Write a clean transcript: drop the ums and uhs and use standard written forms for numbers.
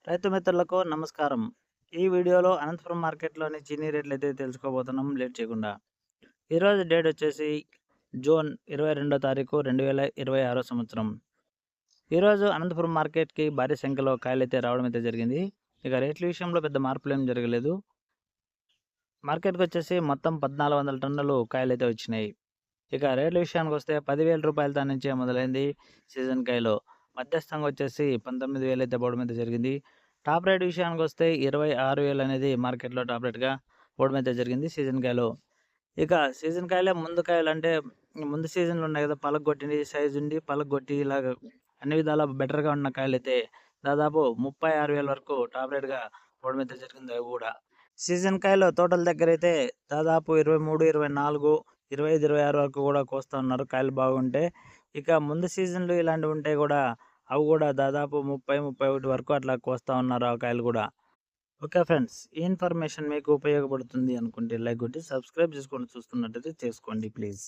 రైతు మిత్రులకు నమస్కారం. ఈ వీడియోలో అనంతపురం మార్కెట్‌లోని చీనీ రేట్లయితే తెలుసుకోబోతున్నాం లేట్ చేయకుండా. ఈరోజు డేట్ వచ్చేసి జూన్ 22 తారీఖు 2026 సంవత్సరం. ఈరోజు అనంతపురం మార్కెట్‌కి భారీ సంఖ్యలో కాయలైతే రావడం అయితే జరిగింది. ఇక రేట్ల విషయంలో పెద్ద మార్పులేం జరగలేదు. మార్కెట్‌కొచ్చేసి మొత్తం 1400 టన్నులు కాయలైతే వచ్చినాయి. ఇక రేట్ల విషయానికొస్తే రూ. 10,000 నుంచే మొదలైంది సీజన్ కాయలు. మధ్యస్థంగా వచ్చేసి 19,000 అయితే పోవడం అయితే జరిగింది. టాప్ రేట్ విషయానికొస్తే 26,000 అనేది మార్కెట్‌లో టాప్ రేట్‌గా పోవడం అయితే జరిగింది సీజన్ కాయలు. ఇక సీజన్ కాయలే ముందు కాయలంటే ముందు సీజన్‌లో ఉన్నాయి కదా! పలగ్గొట్టి సైజ్ ఉండి పలగ్గొట్టి ఇలాగ అన్ని విధాలా బెటర్‌గా ఉన్న కాయలైతే దాదాపు 36,000 వరకు టాప్ రేట్‌గా పోవడం అయితే జరిగింది అవి కూడా. సీజన్ కాయలు తోటల దగ్గరైతే దాదాపు 23, 24, 25, 26 వరకు కూడా కోస్తా ఉన్నారు కాయలు బాగుంటే. ఇక ముందు సీజన్‌లు ఇలాంటివి ఉంటే కూడా అవి కూడా దాదాపు 30, 31 వరకు అట్లా కోస్తా ఉన్నారు ఆ కాయలు కూడా. Okay friends. ఈ ఇన్ఫర్మేషన్ మీకు ఉపయోగపడుతుంది అనుకుంటే లైక్ కొట్టి సబ్స్క్రైబ్ చేసుకోండి. చూస్తున్నట్టయితే చేసుకోండి ప్లీజ్.